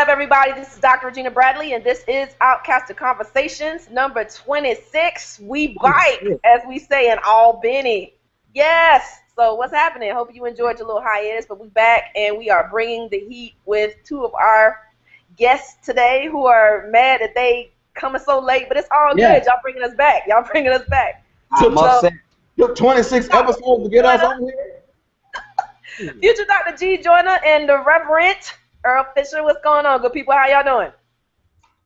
up, everybody? This is Dr. Regina Bradley, and this is Outkasted Conversations, number 26. We bite, as we say in Albany. Yes. So what's happening? Hope you enjoyed your little hiatus, but we back, and we are bringing the heat with two of our guests today who are mad that they coming so late, but it's all good. Y'all bringing us back. Y'all bringing us back. Took 26 episodes to get us on here. Future Dr. Gee Joyner and the Reverend Earle Fisher. What's going on, good people? How y'all doing?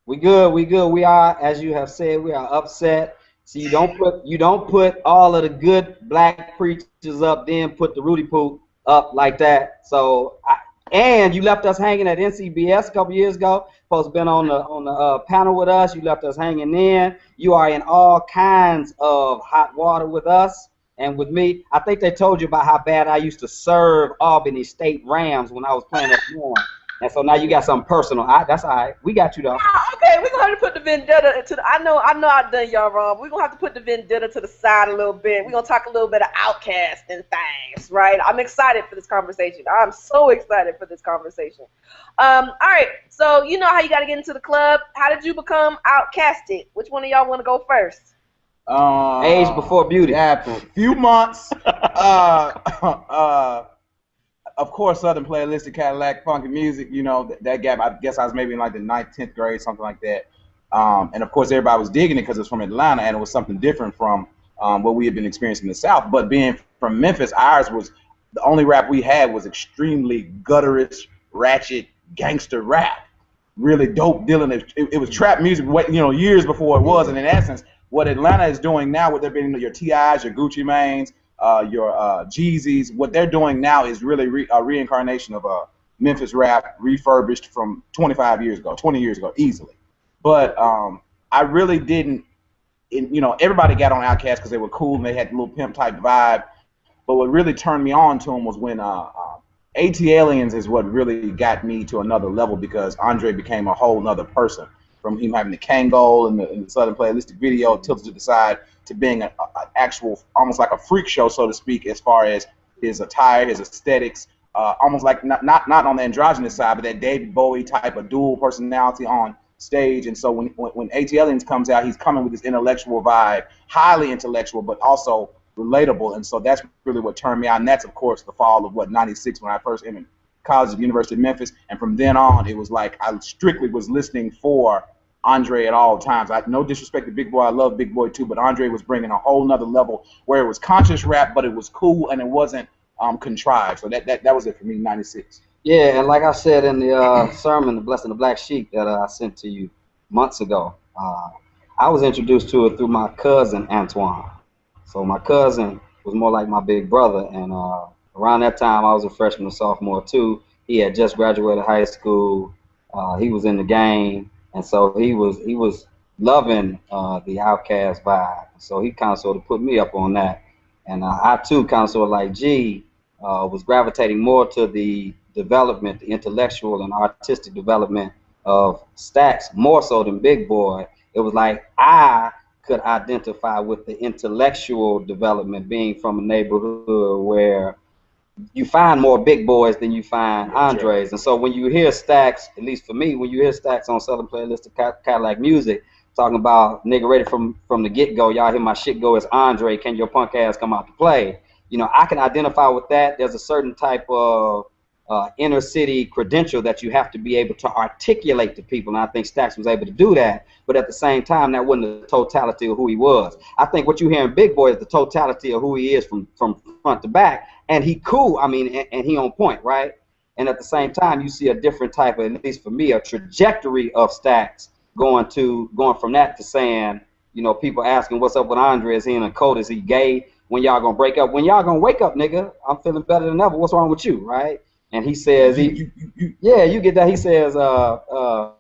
We good. We are, as you have said, we are upset. So you don't put all of the good black preachers up, then put the Rudy Poop up like that. So and you left us hanging at NCBS a couple years ago. Supposed to been on the panel with us. You left us hanging in. You are in all kinds of hot water with us and with me. I think they told you about how bad I used to serve Albany State Rams when I was playing at one. And so now you got something personal. That's all right. We got you though. Okay, we're gonna have to put the vendetta to the. I know I've done y'all wrong. We're gonna have to put the vendetta to the side a little bit. We're gonna talk a little bit of Outkast and things, right? I'm excited for this conversation. I'm so excited for this conversation. All right. So you know how you gotta get into the club. How did you become outcasted? Which one of y'all wanna go first? Age before beauty. Yeah, a few months. Of course, Southern Playalistic Cadillac, funky music, you know, that gap, I guess I was maybe in like the 9th, 10th grade, something like that. And of course, everybody was digging it because it's from Atlanta and it was something different from what we had been experiencing in the South. But being from Memphis, ours was, the only rap we had was extremely gutterish, ratchet, gangster rap. Really dope dealing. It was trap music, you know, years before it was. And in essence, what Atlanta is doing now, with there being your T.I.s, your Gucci Manes, your Jeezys, what they're doing now is really a reincarnation of Memphis rap, refurbished from 25 years ago, 20 years ago, easily. But I really didn't, you know, everybody got on Outkast because they were cool and they had a little pimp type vibe. But what really turned me on to them was when AT-Aliens is what really got me to another level, because Andre became a whole nother person. From him having the Kangol and the Southern Playalistic video tilted to the side to being an actual, almost like a freak show, so to speak, as far as his attire, his aesthetics, almost like not on the androgynous side, but that David Bowie type of dual personality on stage. And so when AT-Aliens comes out, he's coming with this intellectual vibe, highly intellectual, but also relatable. And so that's really what turned me on. And that's, of course, the fall of, 96 when I first entered college at the University of Memphis. And from then on, it was like I strictly was listening for Andre at all times. No disrespect to Big Boy, I love Big Boy too, but Andre was bringing a whole nother level where it was conscious rap, but it was cool and it wasn't contrived. So that was it for me, 96. Yeah, and like I said in the sermon, The Blessing of the Black Sheep, that I sent to you months ago, I was introduced to it through my cousin, Antoine. So my cousin was more like my big brother, and around that time, I was a freshman and sophomore too. He had just graduated high school. He was in the game. And so he was loving the Outkast vibe. So he kind of sort of put me up on that. And I too kind of sort of like G was gravitating more to the development, the intellectual and artistic development of Stax, more so than Big Boy. It was like I could identify with the intellectual development, being from a neighborhood where you find more big boys than you find Andres. And so when you hear Stax, at least for me, when you hear Stax on Southern Playalistic Cadillac music, talking about nigga ready from the get-go, y'all hear my shit go, as Andre, can your punk ass come out to play? You know, I can identify with that. There's a certain type of inner city credential that you have to be able to articulate to people, and I think Stax was able to do that. But at the same time, that wasn't the totality of who he was. I think what you hear in Big Boy is the totality of who he is from front to back, and he cool. I mean, and he on point, right? And at the same time, you see a different type of, at least for me, a trajectory of Stax going from that to saying, you know, people asking what's up with Andre, is he in a cult, is he gay, when y'all gonna break up, when y'all gonna wake up, nigga, I'm feeling better than ever, what's wrong with you, right? And he says, yeah, you get that. He says, I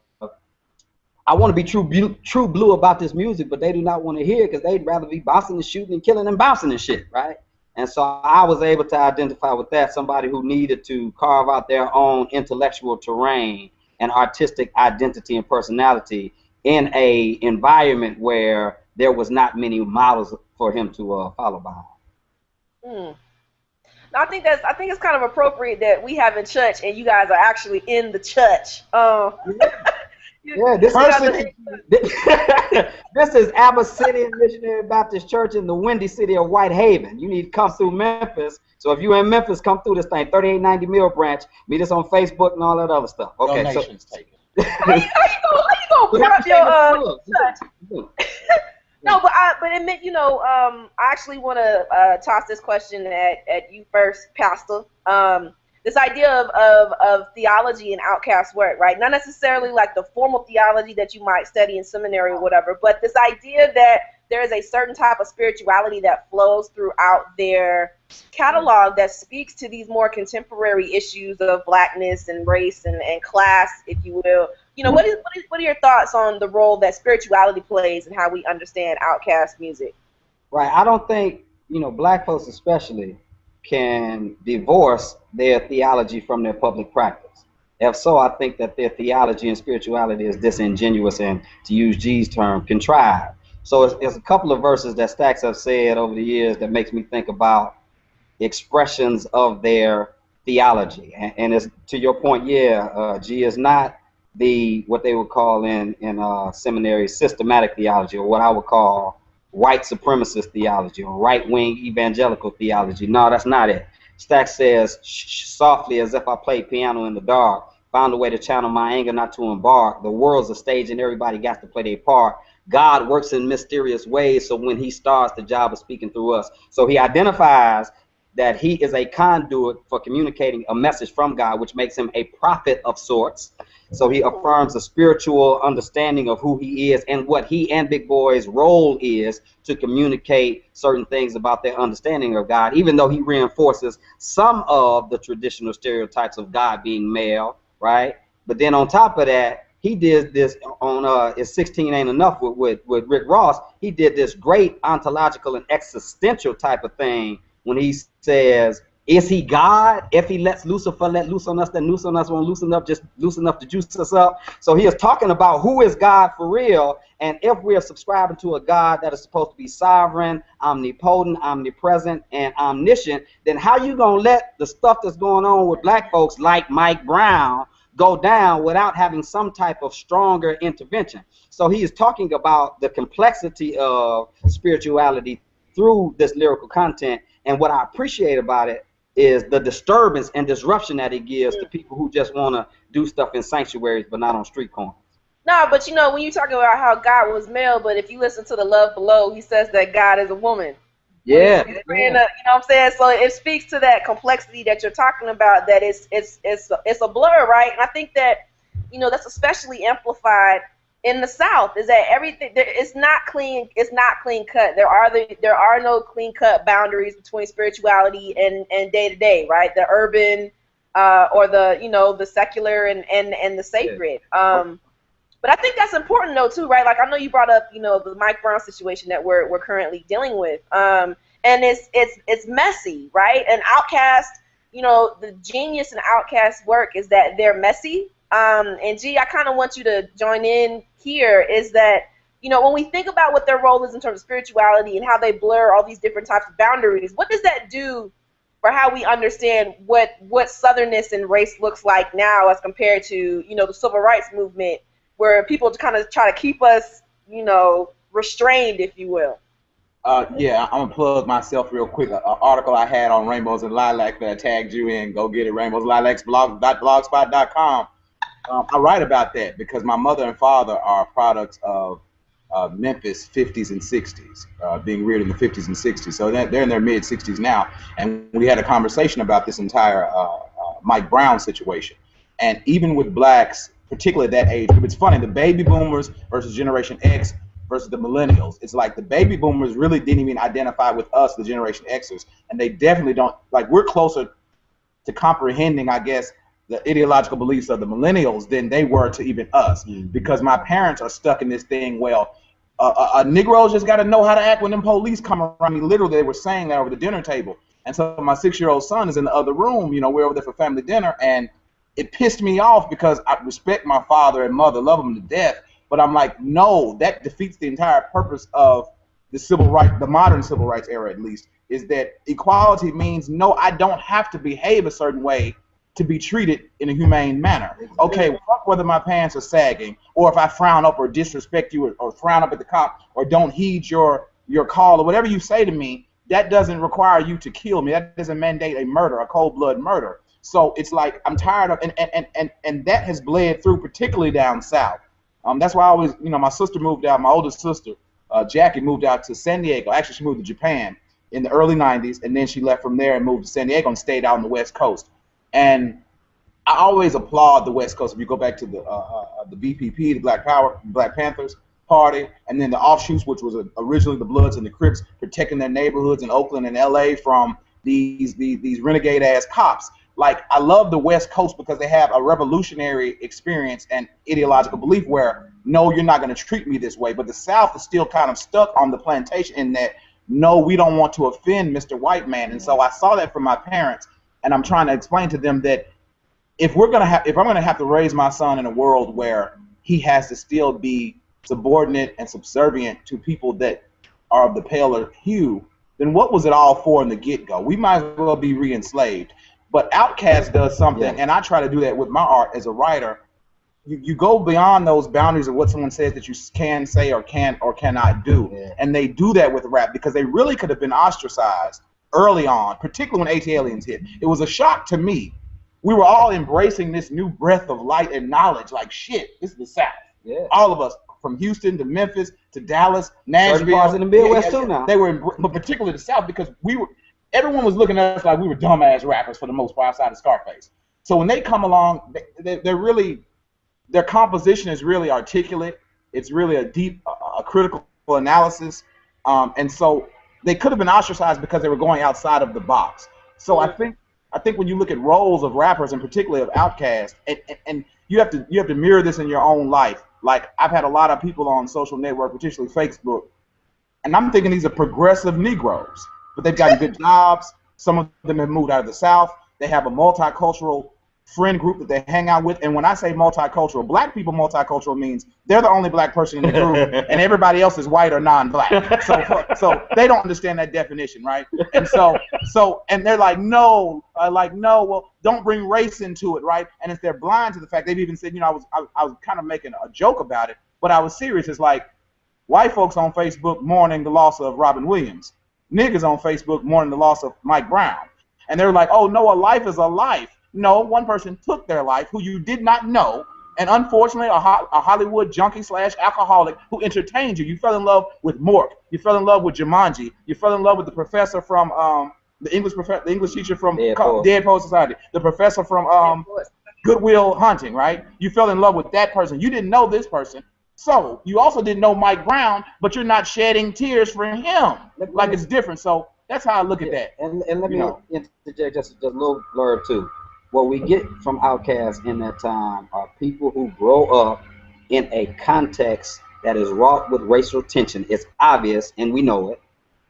want to be true blue about this music, but they do not want to hear it because they'd rather be bouncing and shooting and killing and bouncing and shit, right? And so I was able to identify with that, somebody who needed to carve out their own intellectual terrain and artistic identity and personality in a environment where there was not many models for him to follow behind. I think it's kind of appropriate that we have in church and you guys are actually in the church. Yeah, this is Abyssinian Baptist Church in the windy city of Whitehaven. You need to come through Memphis. So if you're in Memphis, come through this thing, 3890 Mill Branch. Meet us on Facebook and all that other stuff. Okay, donations taken. How you gonna put up your church? No, but it meant, I actually want to toss this question at you first, Pastor. This idea of theology and Outkast work, right? Not necessarily like the formal theology that you might study in seminary or whatever, but this idea that there is a certain type of spirituality that flows throughout their catalog that speaks to these more contemporary issues of blackness and race and class, if you will. What are your thoughts on the role that spirituality plays and how we understand Outkast music? Right. I don't think, black folks especially can divorce their theology from their public practice. If so, I think that their theology and spirituality is disingenuous and, to use Gee's term, contrived. So it's a couple of verses that Stacks have said over the years that makes me think about expressions of their theology. And it's, to your point, Gee is not what they would call in seminary systematic theology, or what I would call white supremacist theology or right-wing evangelical theology. No, that's not it. Stack says, softly as if I played piano in the dark, found a way to channel my anger not to embark. The world's a stage and everybody got to play their part. God works in mysterious ways, so when he starts, the job of speaking through us. So he identifies that he is a conduit for communicating a message from God, which makes him a prophet of sorts. So he affirms a spiritual understanding of who he is and what he and Big Boy's role is to communicate certain things about their understanding of God, even though he reinforces some of the traditional stereotypes of God being male, right? But then on top of that, he did this on If 16 Ain't Enough with Rick Ross. He did this great ontological and existential type of thing when he says, is he God? If he lets Lucifer let loose on us, then loose on us won't loosen up, just loose enough to juice us up. So he is talking about who is God for real. And if we are subscribing to a God that is supposed to be sovereign, omnipotent, omnipresent, and omniscient, then how you going to let the stuff that's going on with black folks like Mike Brown go down without having some type of stronger intervention? So he is talking about the complexity of spirituality through this lyrical content. And what I appreciate about it is the disturbance and disruption that it gives to people who just want to do stuff in sanctuaries but not on street corners. No, but when you talk about how God was male, but if you listen to the Love Below, he says that God is a woman. Yeah. You know what I'm saying? So it speaks to that complexity that you're talking about, that it's a blur, right? And I think that, that's especially amplified in the South, is that everything it's not clean cut. There are no clean cut boundaries between spirituality and day to day, right? The urban or the secular and the sacred. But I think that's important though too, right? Like I know you brought up the Mike Brown situation that we're currently dealing with, and it's messy, right? And Outkast, the genius in Outkast work is that they're messy. And Gee, I kind of want you to join in here, is that, when we think about what their role is in terms of spirituality and how they blur all these different types of boundaries, what does that do for how we understand what Southernness and race looks like now as compared to, the civil rights movement, where people kind of try to keep us, restrained, if you will? Yeah, I'm going to plug myself real quick. An article I had on Rainbows and Lilacs that I tagged you in. Go get it, rainbowslilacsblog.blogspot.com. I write about that because my mother and father are products of Memphis 50s and 60s, being reared in the 50s and 60s. So they're in their mid-60s now. And we had a conversation about this entire Mike Brown situation. And even with blacks, particularly at that age, it's funny, the baby boomers versus Generation X versus the millennials. It's like the baby boomers really didn't even identify with us, the Generation Xers. And they definitely don't, like we're closer to comprehending, I guess, the ideological beliefs of the millennials than they were to even us, because my parents are stuck in this thing. Well, a Negro just got to know how to act when them police come around. Me, literally, they were saying that over the dinner table. And so my 6-year-old son is in the other room. We're over there for family dinner, and it pissed me off because I respect my father and mother, love them to death. But I'm like, no, that defeats the entire purpose of the civil rights, the modern civil rights era, at least, is that equality means, no, I don't have to behave a certain way to be treated in a humane manner. Okay, fuck whether my pants are sagging, or if I frown up or disrespect you, or frown up at the cop, or don't heed your call, or whatever you say to me, that doesn't require you to kill me. That doesn't mandate a murder, a cold blood murder. So it's like, I'm tired of, and that has bled through, particularly down south. That's why I always, my sister moved out, my oldest sister, Jackie, moved out to San Diego. Actually, she moved to Japan in the early 90s, and then she left from there and moved to San Diego and stayed out on the West Coast. And I always applaud the West Coast. If you go back to the BPP, the Black Panthers Party, and then the offshoots, which was originally the Bloods and the Crips, protecting their neighborhoods in Oakland and LA from these renegade ass cops. Like, I love the West Coast because they have a revolutionary experience and ideological belief where, no, you're not going to treat me this way. But the South is still kind of stuck on the plantation in that, no, we don't want to offend Mr. White Man. And so I saw that from my parents, and I'm trying to explain to them that if I'm going to have to raise my son in a world where he has to still be subordinate and subservient to people that are of the paler hue, then what was it all for in the get-go? We might as well be re-enslaved. But Outkast does something, and I try to do that with my art as a writer. You go beyond those boundaries of what someone says that you can say or can or cannot do. Yeah. And they do that with rap because they really could have been ostracized early on, particularly when AT-Aliens hit. It was a shock to me. We were all embracing this new breath of light and knowledge, like, shit, this is the South. Yeah. All of us, from Houston to Memphis to Dallas, Nashville. Parts in the Midwest too now. They were, but particularly the South, because everyone was looking at us like we were dumbass rappers for the most part, outside of Scarface. So when they come along, they're really, their composition is really articulate. It's really a deep, critical analysis. And so they could have been ostracized because they were going outside of the box. So I think when you look at roles of rappers, and particularly of Outkast, and you have to mirror this in your own life. Like, I've had a lot of people on social network, particularly Facebook, and I'm thinking these are progressive Negroes. But they've got good jobs. Some of them have moved out of the South. They have a multicultural friend group that they hang out with. And when I say multicultural, black people multicultural means they're the only black person in the group and everybody else is white or non-black. So they don't understand that definition, right? And and they're like, no, well, don't bring race into it, right? And if they're blind to the fact, they've even said, I was kind of making a joke about it, but I was serious. It's like, white folks on Facebook mourning the loss of Robin Williams. Niggas on Facebook mourning the loss of Mike Brown. And they're like, oh, no, a life is a life. No, one person took their life who you did not know, and unfortunately a Hollywood junkie / alcoholic who entertained you. You fell in love with Mork. You fell in love with Jumanji. You fell in love with the professor from the English teacher from Dead Poets Society. The professor from Good Will Hunting, right? You fell in love with that person. You didn't know this person. So you also didn't know Mike Brown, but you're not shedding tears for him. Like, it's different. So that's how I look at that. And let me interject just a little blurb too. What we get from Outkast in that time are people who grow up in a context that is wrought with racial tension. It's obvious, and we know it.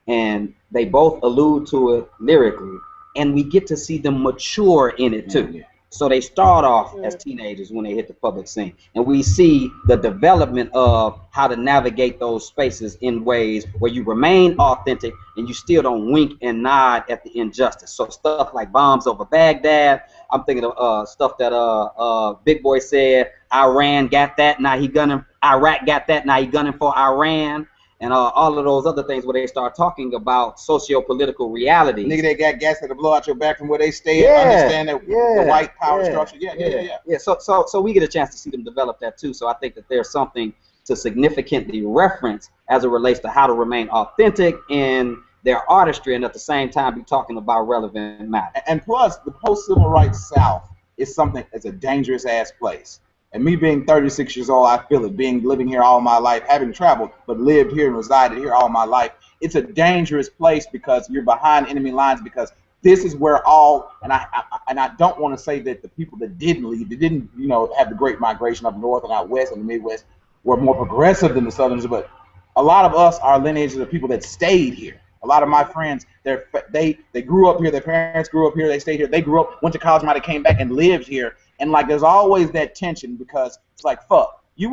And they both allude to it lyrically. And we get to see them mature in it too. Yeah. So they start off as teenagers when they hit the public scene. And we see the development of how to navigate those spaces in ways where you remain authentic and you still don't wink and nod at the injustice. So stuff like Bombs Over Baghdad. I'm thinking of stuff that Big Boy said, Iran got that, now he gunning. Iraq got that, now he gunning for Iran. And all of those other things where they start talking about socio-political realities. Nigga, they got gas that'll blow out your back from where they stay. Understand that the white power structure. Yeah. So we get a chance to see them develop that too. So I think that there's something to significantly reference as it relates to how to remain authentic in their artistry and at the same time be talking about relevant matters. And plus, the post-civil rights South is something that's a dangerous ass place. And me being 36 years old, I feel it, living here all my life, having traveled, but lived here and resided here all my life. It's a dangerous place because you're behind enemy lines, because this is where and I don't want to say that the people that didn't leave, that didn't, have the great migration up north and out west and the Midwest were more progressive than the Southerners, but a lot of us are lineages of people that stayed here. A lot of my friends, they grew up here, their parents grew up here, they stayed here, they grew up, went to college, might have came back and lived here. And like, there's always that tension because it's like, fuck, your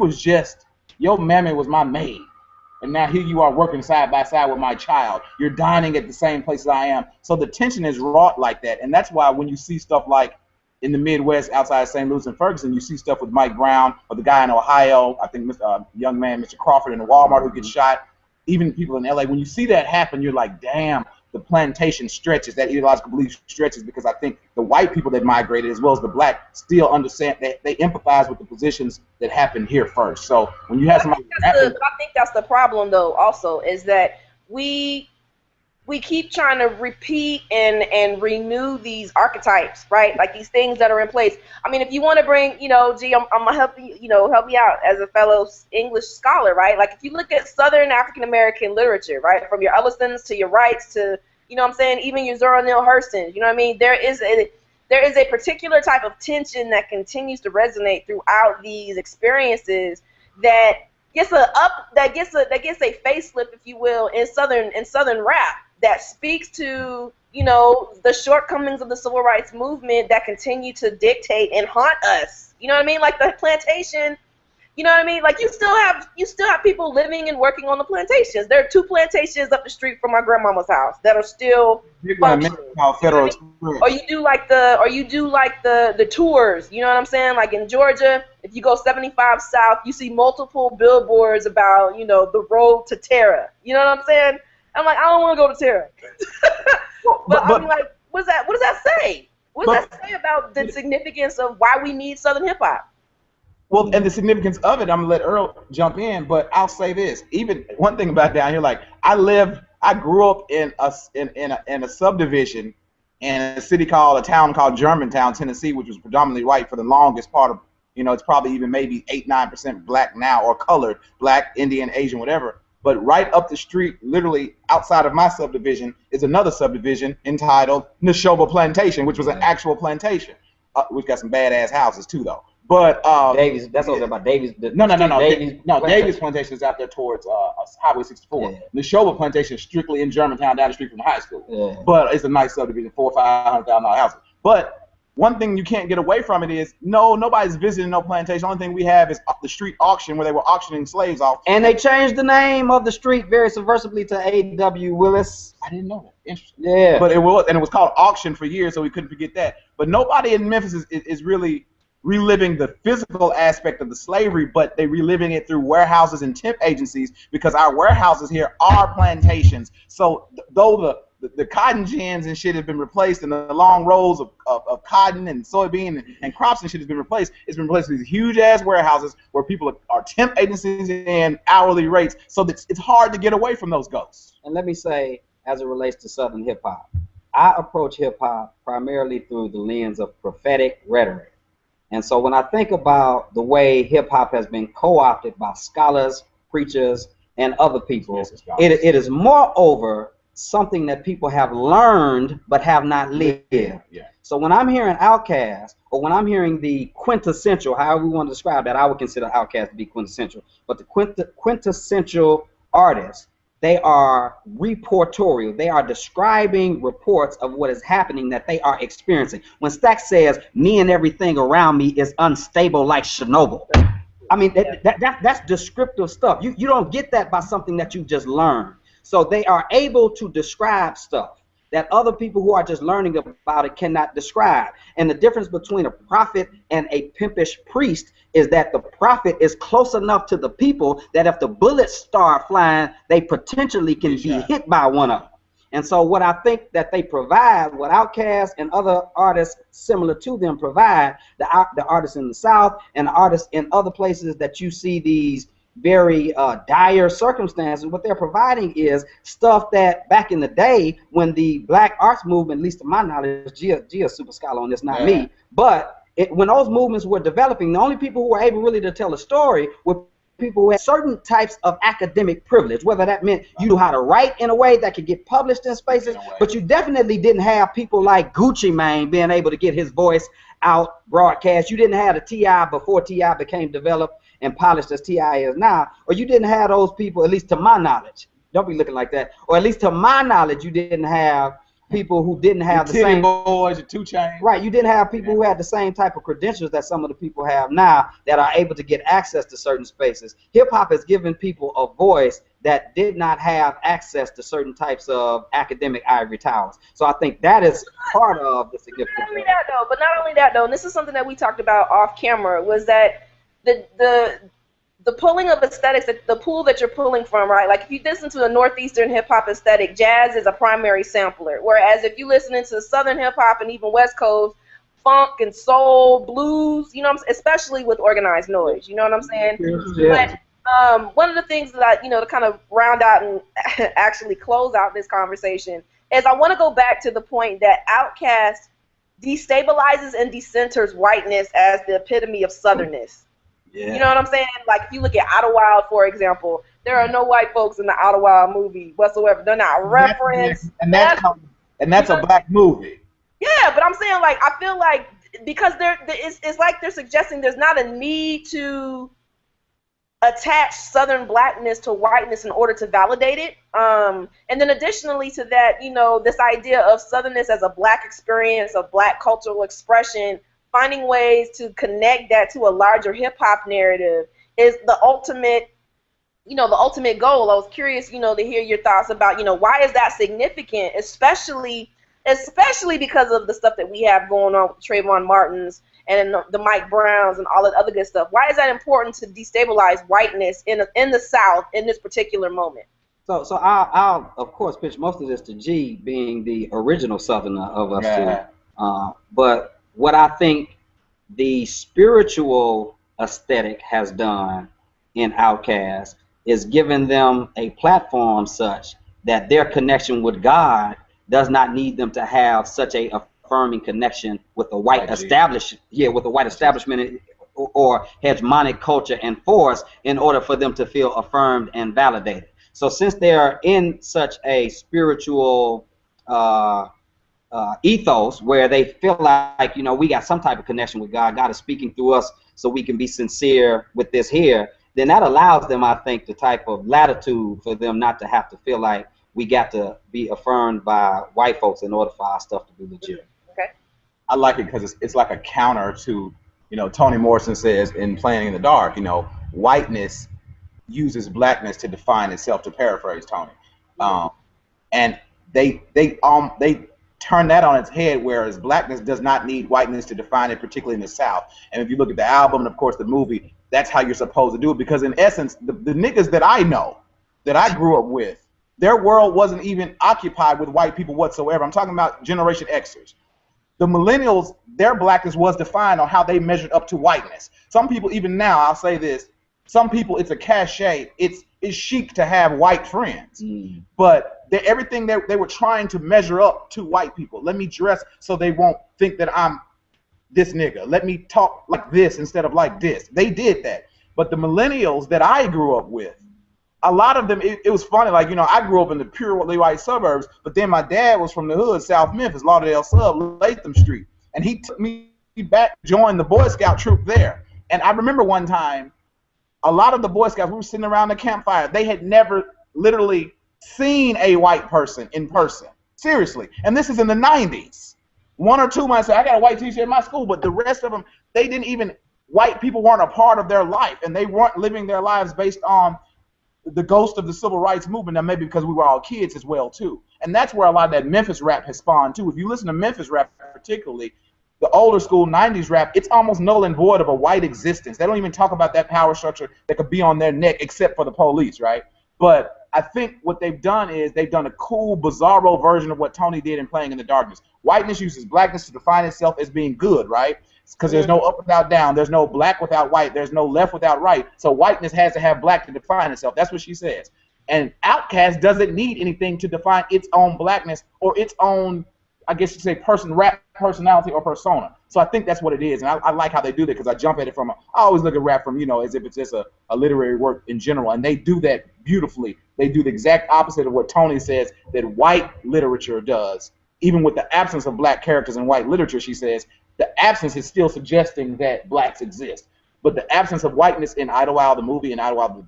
mammy was my maid. and now here you are working side by side with my child. You're dining at the same place as I am. So the tension is wrought like that, and that's why when you see stuff like in the Midwest outside of St. Louis and Ferguson, you see stuff with Mike Brown or the guy in Ohio, I think young man, Mr. Crawford in the Walmart who gets shot, even people in LA. When you see that happen, you're like, damn, the plantation stretches, that ideological belief stretches, because I think the white people that migrated as well as the black still understand, they empathize with the positions that happened here first. So when you have somebody, I think that's the problem though also, is that we keep trying to repeat and renew these archetypes, right? Like these things that are in place. I mean, if you want to bring, Gee, I'm gonna help you, help me out as a fellow English scholar, right? Like if you look at Southern African American literature, right, from your Ellisons to your Wrights to, what I'm saying, even your Zora Neale Hurston, you know what I mean? There is a particular type of tension that continues to resonate throughout these experiences that gets a facelift, if you will, in Southern rap, that speaks to, the shortcomings of the civil rights movement that continue to dictate and haunt us. You know what I mean? Like the plantation, you know what I mean? Like you still have people living and working on the plantations. There are 2 plantations up the street from my grandmama's house that are still functioning. Or you do like the tours, you know what I'm saying? Like in Georgia, if you go 75 south, you see multiple billboards about, the road to Terra. You know what I'm saying? I'm like, I don't want to go to Terra. but I mean, like, what does that say? What does that say about the significance of why we need Southern hip hop? Well, and the significance of it, I'm gonna let Earl jump in, but I'll say this: even one thing about down here, like I grew up in a subdivision in a town called Germantown, Tennessee, which was predominantly white for the longest part of, it's probably even maybe 8-9% black now, or colored, black, Indian, Asian, whatever. But right up the street, literally outside of my subdivision, is another subdivision entitled Neshoba Plantation, which was an actual plantation. We've got some badass houses too, though. But Davies, that's all about Davies. No. Davies Plantation is out there towards Highway 64. Yeah. Neshoba Plantation is strictly in Germantown, down the street from the high school. Yeah. But it's a nice subdivision, $400,000 or $500,000 houses. But one thing you can't get away from it is nobody's visiting no plantation. The only thing we have is the street auction where they were auctioning slaves off. And they changed the name of the street very subversively to A.W. Willis. I didn't know that. Interesting. Yeah. But it was called auction for years, so we couldn't forget that. But nobody in Memphis is really reliving the physical aspect of the slavery, but they reliving it through warehouses and temp agencies, because our warehouses here are plantations. So though the cotton gins and shit have been replaced, and the long rows of cotton and soybean and crops and shit has been replaced, it's been replaced with these huge ass warehouses where people are temp agencies and hourly rates. So it's hard to get away from those ghosts. And let me say, as it relates to Southern hip hop, I approach hip hop primarily through the lens of prophetic rhetoric. And so when I think about the way hip hop has been co-opted by scholars, preachers, and other people, it is moreover something that people have learned but have not lived. Yeah. So when I'm hearing Outkast, or when I'm hearing the quintessential, however we want to describe that, I would consider Outkast to be quintessential. But the quintessential artists, they are reportorial. They are describing reports of what is happening that they are experiencing. When Stack says, me and everything around me is unstable like Chernobyl, I mean, that's descriptive stuff. You don't get that by something that you just learned. So they are able to describe stuff that other people who are just learning about it cannot describe. And the difference between a prophet and a pimpish priest is that the prophet is close enough to the people that if the bullets start flying, they potentially can be hit by one of them. And so what I think that they provide, what Outkast and other artists similar to them provide, the artists in the South and the artists in other places that you see these very dire circumstances, what they're providing is stuff that back in the day when the black arts movement, at least to my knowledge, Gia super scholar on this, not me, but when those movements were developing, the only people who were able really to tell a story were people who had certain types of academic privilege, whether that meant you knew how to write in a way that could get published in spaces, but you definitely didn't have people like Gucci Mane being able to get his voice out broadcast. You didn't have the T.I. before T.I. became developed and polished as T.I. is now, or you didn't have those people, at least to my knowledge. Don't be looking like that. Or at least to my knowledge, you didn't have people who didn't have the same boys or 2 Chainz. Right, you didn't have people who had the same type of credentials that some of the people have now that are able to get access to certain spaces. Hip hop has given people a voice that did not have access to certain types of academic ivory towers. So I think that is part of the significance. Not only that though, but not only that though, and this is something that we talked about off camera, was that the pulling of aesthetics, the pool that you're pulling from, right? Like if you listen to a northeastern hip hop aesthetic, jazz is a primary sampler. Whereas if you listen into southern hip hop and even West Coast, funk and soul, blues, you know, especially with organized noise, you know what I'm saying? Yeah. But one of the things that I, you know, to kind of round out and actually close out this conversation is I want to go back to the point that Outkast destabilizes and decenters whiteness as the epitome of southernness. Yeah. You know what I'm saying? Like if you look at Outer Wild, for example, there are no white folks in the Outer Wild movie whatsoever. They're not referenced. And that's a black movie. Yeah, but I'm saying, like, I feel like because it's like they're suggesting there's not a need to attach Southern blackness to whiteness in order to validate it. And then additionally to that, you know, this idea of Southernness as a black experience, of black cultural expression, finding ways to connect that to a larger hip hop narrative is the ultimate, you know, the ultimate goal. I was curious, you know, to hear your thoughts about, you know, why is that significant, especially because of the stuff that we have going on with Trayvon Martin's and the Mike Browns and all that other good stuff. Why is that important to destabilize whiteness in the South in this particular moment? So I'll of course pitch most of this to G, being the original Southerner of us two. But what I think the spiritual aesthetic has done in Outkast is given them a platform such that their connection with God does not need them to have such a affirming connection with the white establishment or hegemonic culture and force in order for them to feel affirmed and validated. So since they are in such a spiritual ethos where they feel like, you know, we got some type of connection with God, God is speaking through us so we can be sincere with this here, then that allows them, I think, the type of latitude for them not to have to feel like we got to be affirmed by white folks in order for our stuff to be legit. Okay. I like it because it's like a counter to, you know, Toni Morrison says in Playing in the Dark, you know, whiteness uses blackness to define itself, to paraphrase Toni. And they turn that on its head, whereas blackness does not need whiteness to define it, particularly in the South. And if you look at the album and, of course, the movie, that's how you're supposed to do it. Because, in essence, the niggas that I know, that I grew up with, their world wasn't even occupied with white people whatsoever. I'm talking about Generation Xers. The millennials, their blackness was defined on how they measured up to whiteness. Some people, even now, I'll say this, some people, it's a cachet. It's chic to have white friends. But everything they were trying to measure up to white people. Let me dress so they won't think that I'm this nigga. Let me talk like this instead of like this. They did that. But the millennials that I grew up with, a lot of them, it was funny. Like, you know, I grew up in the purely white suburbs, but then my dad was from the hood, South Memphis, Lauderdale Sub, Latham Street. And he took me back to join the Boy Scout troop there. And I remember one time, a lot of the Boy Scouts, we were sitting around the campfire. They had never literally seen a white person in person. Seriously. And this is in the 90s. One or two might say, I got a white t-shirt in my school, but the rest of them, they didn't even, white people weren't a part of their life, and they weren't living their lives based on the ghost of the civil rights movement. Now, maybe because we were all kids as well, too. And that's where a lot of that Memphis rap has spawned, too. If you listen to Memphis rap particularly, the older school 90s rap, it's almost null and void of a white existence. They don't even talk about that power structure that could be on their neck except for the police, right? But I think what they've done is they've done a cool, bizarro version of what Toni did in Playing in the Darkness. Whiteness uses blackness to define itself as being good, right? Because there's no up without down. There's no black without white. There's no left without right. So whiteness has to have black to define itself. That's what she says. And Outkast doesn't need anything to define its own blackness or its own, I guess you say, rap personality or persona. So I think that's what it is. And I like how they do that because I jump at it from, I always look at rap from, you know, as if it's just a literary work in general. And they do that beautifully. They do the exact opposite of what Toni says that white literature does. Even with the absence of black characters in white literature, she says, the absence is still suggesting that blacks exist. But the absence of whiteness in Idlewild, the movie, and Idlewild,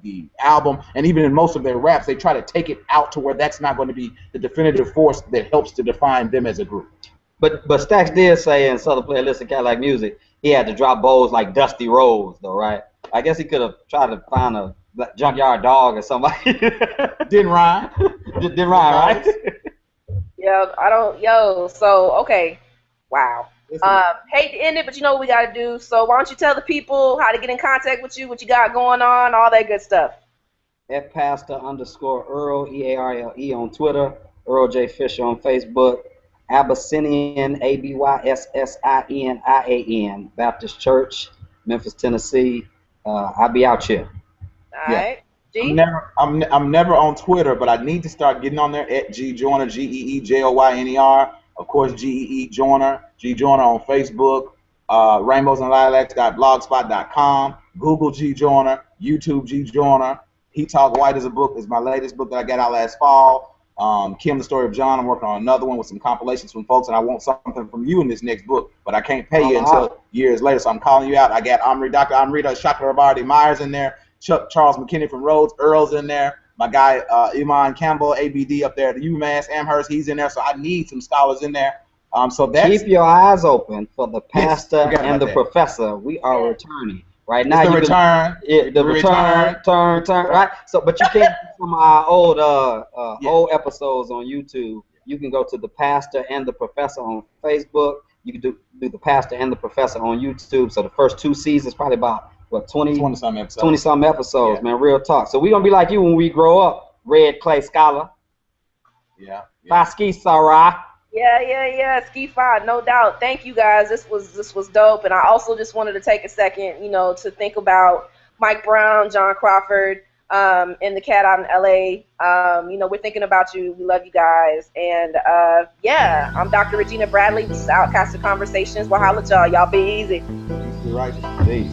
the album, and even in most of their raps, they try to take it out to where that's not going to be the definitive force that helps to define them as a group. But Stax did say in Southern Playalistic Cadillac Music, he had to drop bowls like Dusty Rhodes, though, right? I guess he could have tried to find a junkyard dog or somebody. Didn't rhyme. Didn't rhyme, right? Yeah, I don't. Yo, so okay, wow. Hate to end it, but you know what we gotta do. So why don't you tell the people how to get in contact with you, what you got going on, all that good stuff. At Pastor_Earle, EARLE on Twitter, Earle J. Fisher on Facebook, Abyssinian, ABYSSINIAN Baptist Church, Memphis, Tennessee. I'll be out here. All right. G? I'm never on Twitter, but I need to start getting on there at Gee Joyner, GeeJoyner. Of course, Gee Joyner, Gee Joyner on Facebook, rainbowsandlilacs.blogspot.com, Google Gee Joyner, YouTube Gee Joyner. He Talk White is my latest book that I got out last fall. Kim, the Story of John, I'm working on another one with some compilations from folks, and I want something from you in this next book, but I can't pay you until years later, so I'm calling you out. I got Dr. Amrita Chakrabarty Myers in there, Charles McKinney from Rhodes, Earl's in there, my guy Iman Campbell, ABD up there at the UMass Amherst, he's in there, so I need some scholars in there. So that's, keep your eyes open for the pastor and the professor. We are returning. Right now, the return, right? So, but you can't do some of our old episodes on YouTube. You can go to the pastor and the professor on Facebook. You can do the pastor and the professor on YouTube. So the first 2 seasons, probably about what 20 some episodes, man. Real talk. So we're gonna be like you when we grow up, Red Clay Scholar. Yeah. Faski Sarah. Yeah, Ski Fi, no doubt. Thank you guys. This was dope. And I also just wanted to take a second, to think about Mike Brown, John Crawford, and the cat out in LA. We're thinking about you. We love you guys. And I'm Dr. Regina Bradley. This is Outkasted Conversations. We'll holla at y'all. Y'all be easy. You're right. Peace.